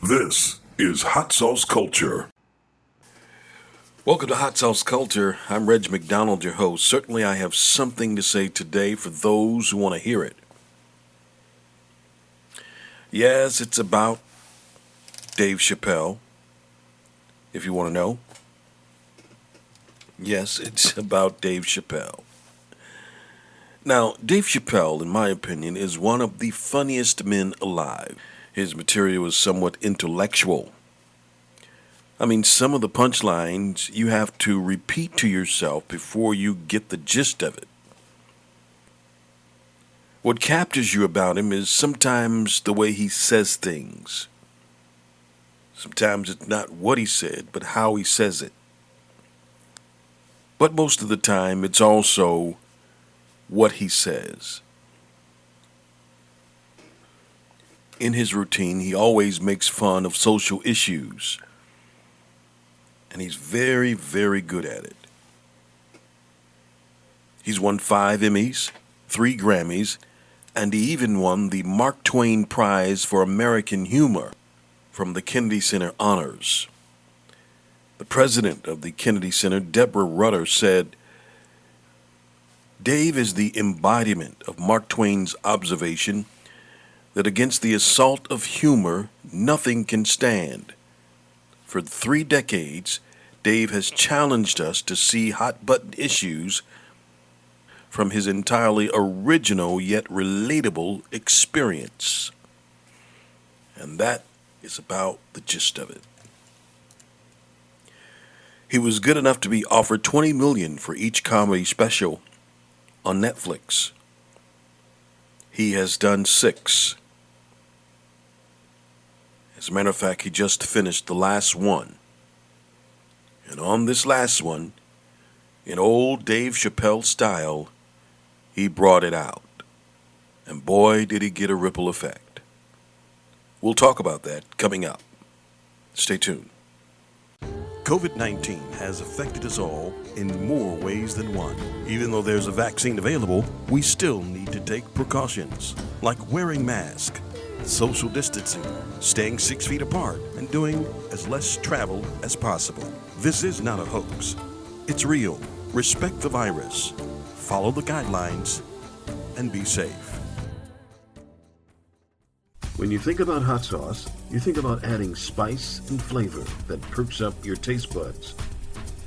This is Hot Sauce Culture. Welcome to Hot Sauce Culture. I'm Reg McDonald, your host. Certainly I have something to say today for those who want to hear it. Yes, it's about Dave Chappelle, if you want to know. Yes, it's about Dave Chappelle. Now, Dave Chappelle, in my opinion, is one of the funniest men alive. His material is somewhat intellectual. I mean, some of the punchlines you have to repeat to yourself before you get the gist of it. What captures you about him is sometimes the way he says things. Sometimes it's not what he said, but how he says it. But most of the time, it's also what he says. In his routine, he always makes fun of social issues. And he's very, very good at it. He's won 5 Emmys, 3 Grammys, and he even won the Mark Twain Prize for American Humor from the Kennedy Center Honors. The president of the Kennedy Center, Deborah Rutter, said, "Dave is the embodiment of Mark Twain's observation that against the assault of humor, nothing can stand. For 3 decades, Dave has challenged us to see hot-button issues from his entirely original yet relatable experience." And that is about the gist of it. He was good enough to be offered $20 million for each comedy special on Netflix. He has done 6. As a matter of fact, he just finished the last one. And on this last one, in old Dave Chappelle style, he brought it out. And boy, did he get a ripple effect. We'll talk about that coming up. Stay tuned. COVID-19 has affected us all in more ways than one. Even though there's a vaccine available, we still need to take precautions, like wearing masks, social distancing, staying 6 feet apart, and doing as less travel as possible. This is not a hoax. It's real. Respect the virus, follow the guidelines, and be safe. When you think about hot sauce, you think about adding spice and flavor that perks up your taste buds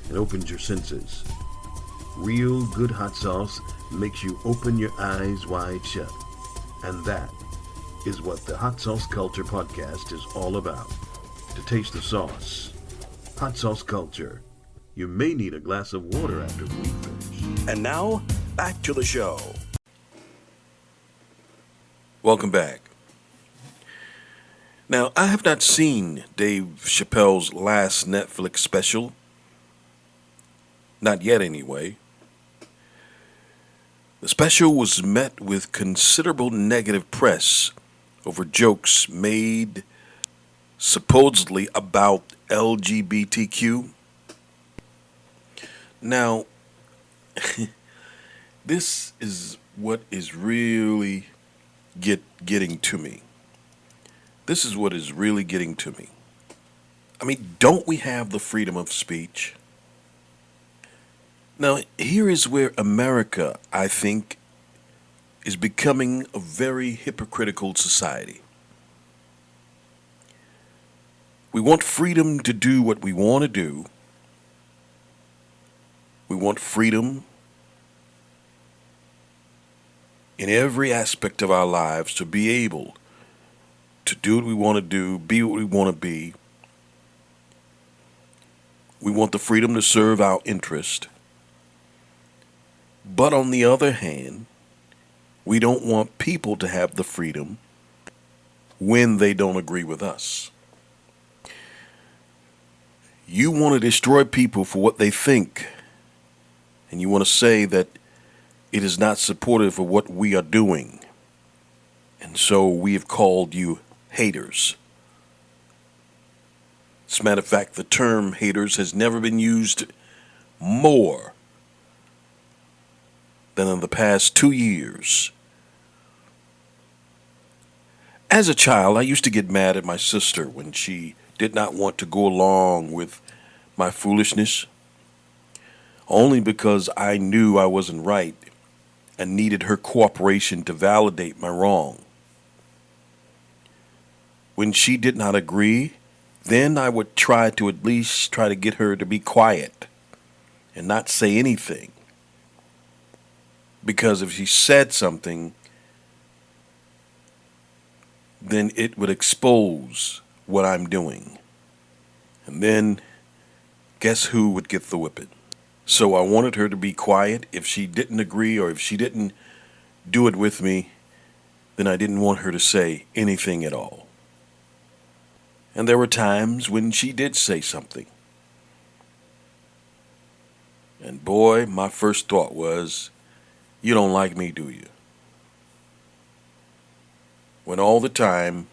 and opens your senses. Real good hot sauce makes you open your eyes wide shut. And that is what the Hot Sauce Culture podcast is all about. To taste the sauce. Hot Sauce Culture. You may need a glass of water after we finish. And now, back to the show. Welcome back. Now, I have not seen Dave Chappelle's last Netflix special. Not yet, anyway. The special was met with considerable negative press over jokes made supposedly about LGBTQ. Now, this is what is really getting to me. This is what is really getting to me. I mean, don't we have the freedom of speech? Now, here is where America, I think, is becoming a very hypocritical society. We want freedom to do what we want to do. We want freedom in every aspect of our lives to be able to do what we want to do, be what we want to be. We want the freedom to serve our interest. But on the other hand, we don't want people to have the freedom when they don't agree with us. You want to destroy people for what they think, and you want to say that it is not supportive of what we are doing. And so we have called you haters. As a matter of fact, the term haters has never been used more than in the past 2 years. As a child, I used to get mad at my sister when she did not want to go along with my foolishness, only because I knew I wasn't right and needed her cooperation to validate my wrong. When she did not agree, then I would try to at least try to get her to be quiet and not say anything. Because if she said something, then it would expose what I'm doing. And then guess who would get the whipping? So I wanted her to be quiet. If she didn't agree or if she didn't do it with me, then I didn't want her to say anything at all. And there were times when she did say something. And boy, my first thought was, you don't like me, do you? When all the time,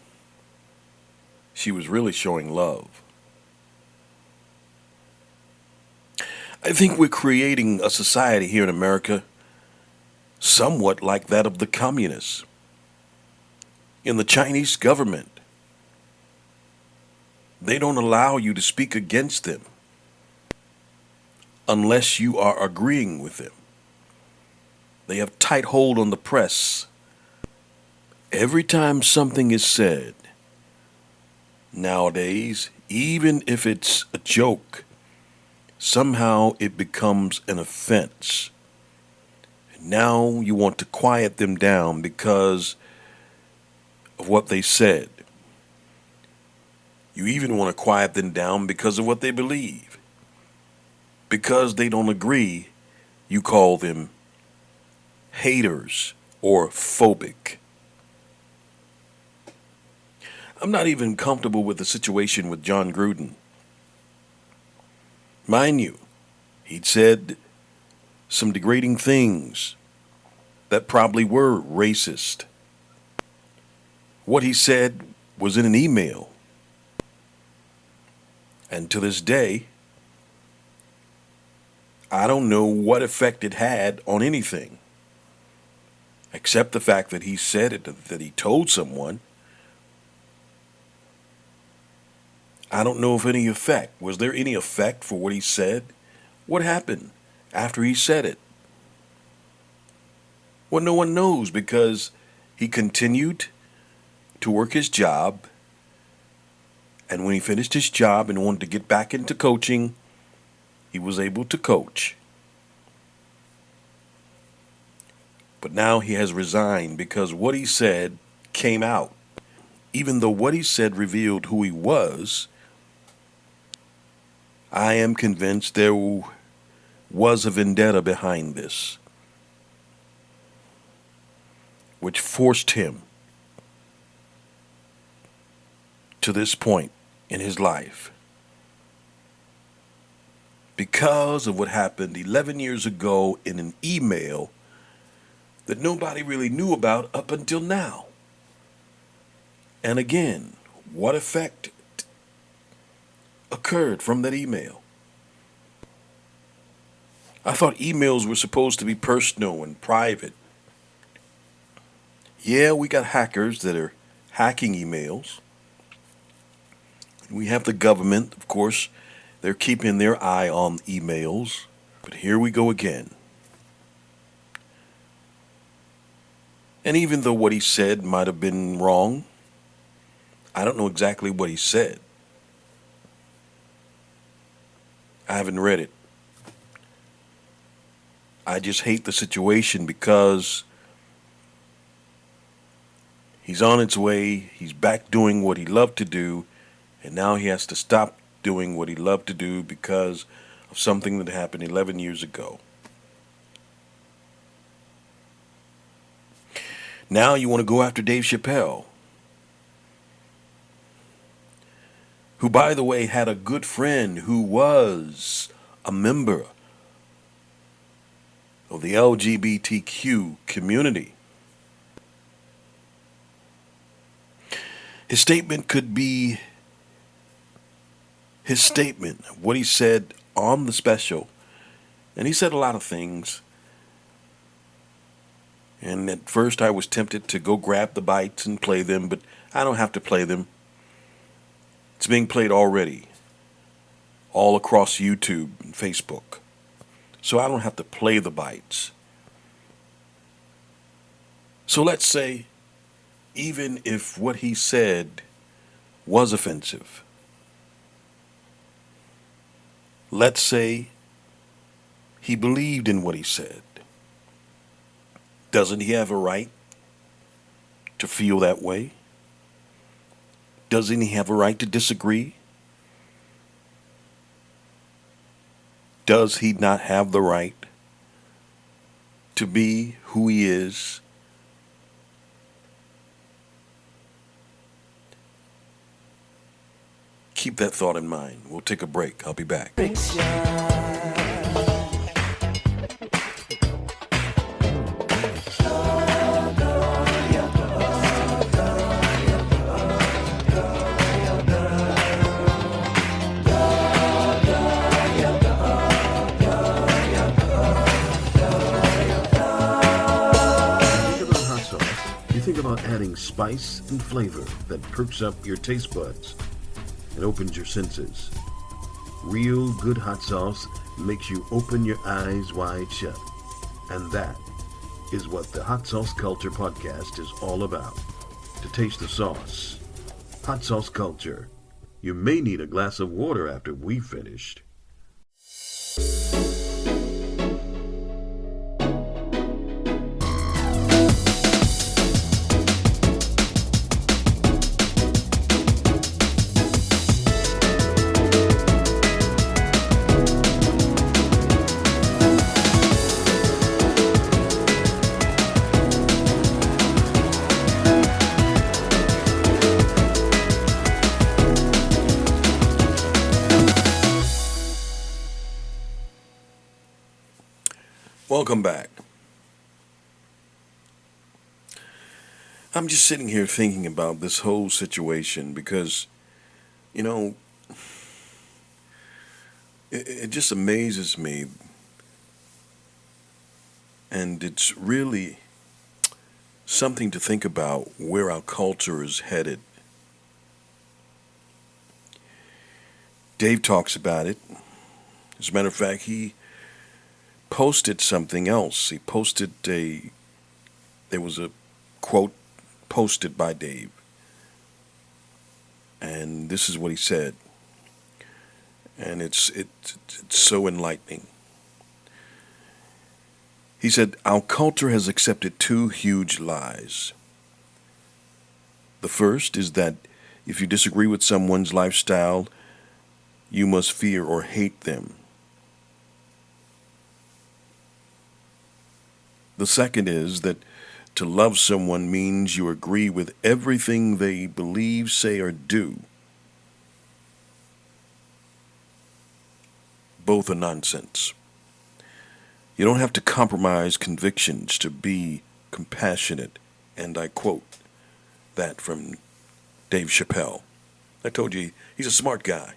she was really showing love. I think we're creating a society here in America somewhat like that of the communists. In the Chinese government, they don't allow you to speak against them unless you are agreeing with them. They have tight hold on the press. Every time something is said nowadays, even if it's a joke, somehow it becomes an offense. And now you want to quiet them down because of what they said. You even want to quiet them down because of what they believe. Because they don't agree, you call them haters or phobic. I'm not even comfortable with the situation with John Gruden. Mind you, he'd said some degrading things that probably were racist. What he said was in an email. And to this day, I don't know what effect it had on anything, except the fact that he said it, that he told someone. I don't know if any effect. Was there any effect for what he said? What happened after he said it? Well, no one knows because he continued to work his job. And when he finished his job and wanted to get back into coaching, he was able to coach. But now he has resigned because what he said came out. Even though what he said revealed who he was, I am convinced there was a vendetta behind this, which forced him to this point in his life. Because of what happened 11 years ago in an email that nobody really knew about up until now. And again, what effect occurred from that email? I thought emails were supposed to be personal and private. Yeah, we got hackers that are hacking emails. We have the government, of course, they're keeping their eye on emails. But here we go again. And even though what he said might have been wrong, I don't know exactly what he said. I haven't read it. I just hate the situation because he's on its way, he's back doing what he loved to do, and now he has to stop doing what he loved to do because of something that happened 11 years ago. Now you want to go after Dave Chappelle, who, by the way, had a good friend who was a member of the LGBTQ community. His statement could be his statement, what he said on the special. And he said a lot of things. And at first I was tempted to go grab the bites and play them, but I don't have to play them. It's being played already, all across YouTube and Facebook. So I don't have to play the bites. So let's say, even if what he said was offensive, let's say he believed in what he said. Doesn't he have a right to feel that way? Doesn't he have a right to disagree? Does he not have the right to be who he is? Keep that thought in mind. We'll take a break. I'll be back. Think about adding spice and flavor that perks up your taste buds and opens your senses. Real good hot sauce makes you open your eyes wide shut. And that is what the Hot Sauce Culture podcast is all about. To taste the sauce. Hot Sauce Culture. You may need a glass of water after we've finished. Welcome back. I'm just sitting here thinking about this whole situation because, it just amazes me, and it's really something to think about where our culture is headed. Dave talks about it. As a matter of fact, he posted something else. There was a quote posted by Dave. And this is what he said. And it's so enlightening. He said, "Our culture has accepted two huge lies. The first is that if you disagree with someone's lifestyle, you must fear or hate them. The second is that to love someone means you agree with everything they believe, say, or do. Both are nonsense. You don't have to compromise convictions to be compassionate." And I quote that from Dave Chappelle. I told you, he's a smart guy.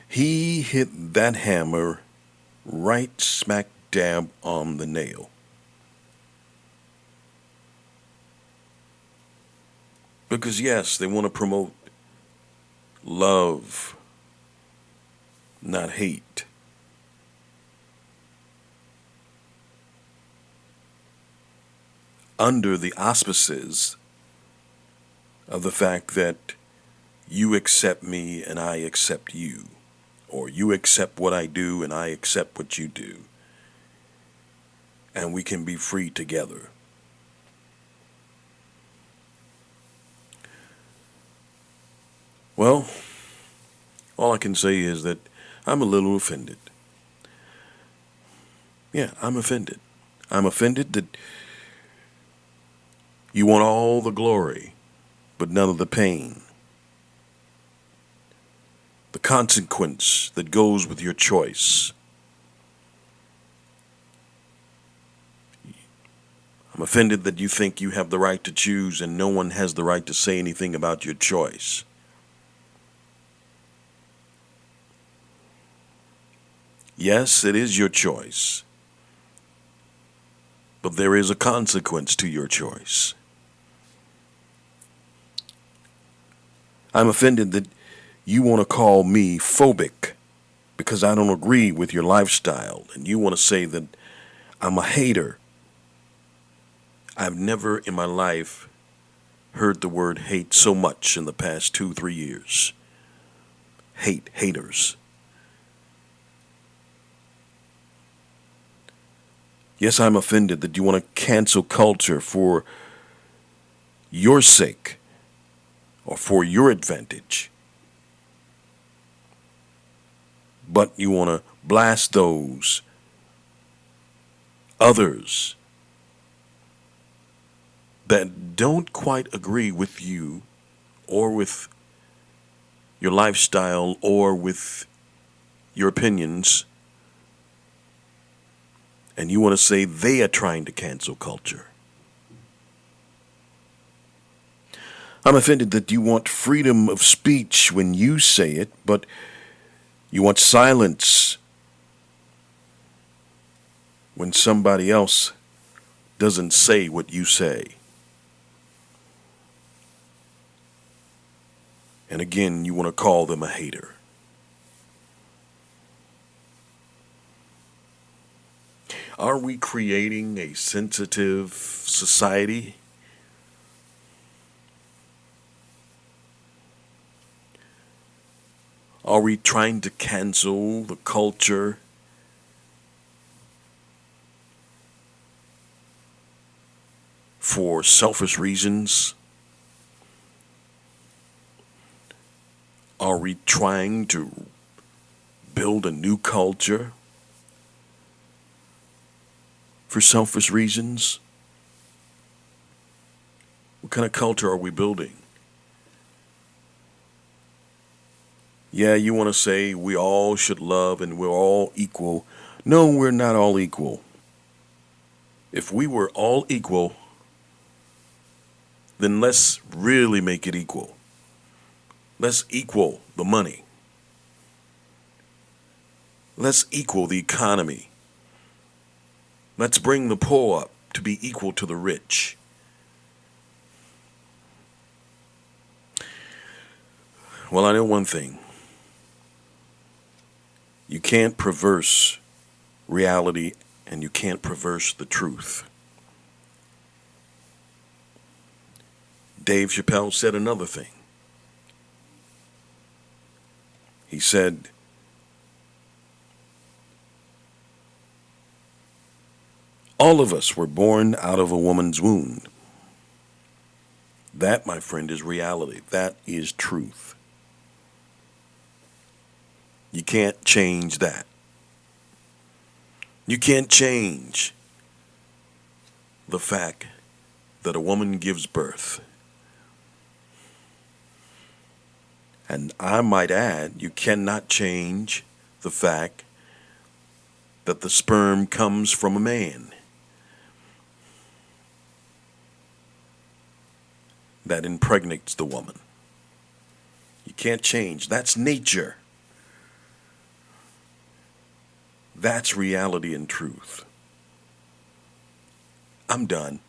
He hit that hammer right smack dab on the nail. Because yes, they want to promote love, not hate. Under the auspices of the fact that you accept me and I accept you. Or you accept what I do and I accept what you do. And we can be free together. Well, all I can say is that I'm a little offended. Yeah, I'm offended. I'm offended that you want all the glory, but none of the pain. The consequence that goes with your choice. I'm offended that you think you have the right to choose and no one has the right to say anything about your choice. Yes, it is your choice. but there is a consequence to your choice. I'm offended that you want to call me phobic because I don't agree with your lifestyle, and you want to say that I'm a hater. I've never in my life heard the word hate so much in the past 2-3 years. Hate, haters. Yes, I'm offended that you want to cancel culture for your sake or for your advantage. But you want to blast those others that don't quite agree with you or with your lifestyle or with your opinions, and you want to say they are trying to cancel culture. I'm offended that you want freedom of speech when you say it, but you want silence when somebody else doesn't say what you say. And again, you want to call them a hater. Are we creating a sensitive society? Are we trying to cancel the culture for selfish reasons? Are we trying to build a new culture for selfish reasons? What kind of culture are we building? Yeah, you want to say we all should love and we're all equal. No, we're not all equal. If we were all equal, then let's really make it equal. Let's equal the money. Let's equal the economy. Let's bring the poor up to be equal to the rich. Well, I know one thing. You can't perverse reality and you can't perverse the truth. Dave Chappelle said another thing. He said, all of us were born out of a woman's womb. That, my friend, is reality. That is truth. You can't change that. You can't change the fact that a woman gives birth. And I might add, you cannot change the fact that the sperm comes from a man. That impregnates the woman. You can't change. That's nature. That's reality and truth. I'm done.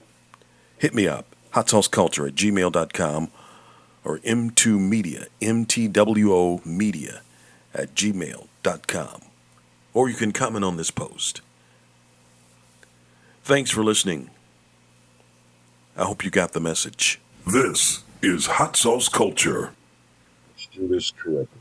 Hit me up, hotsauceculture@gmail.com or M2Media, MTWO Media @gmail.com. Or you can comment on this post. Thanks for listening. I hope you got the message. This is Hot Sauce Culture. Let's do this correctly.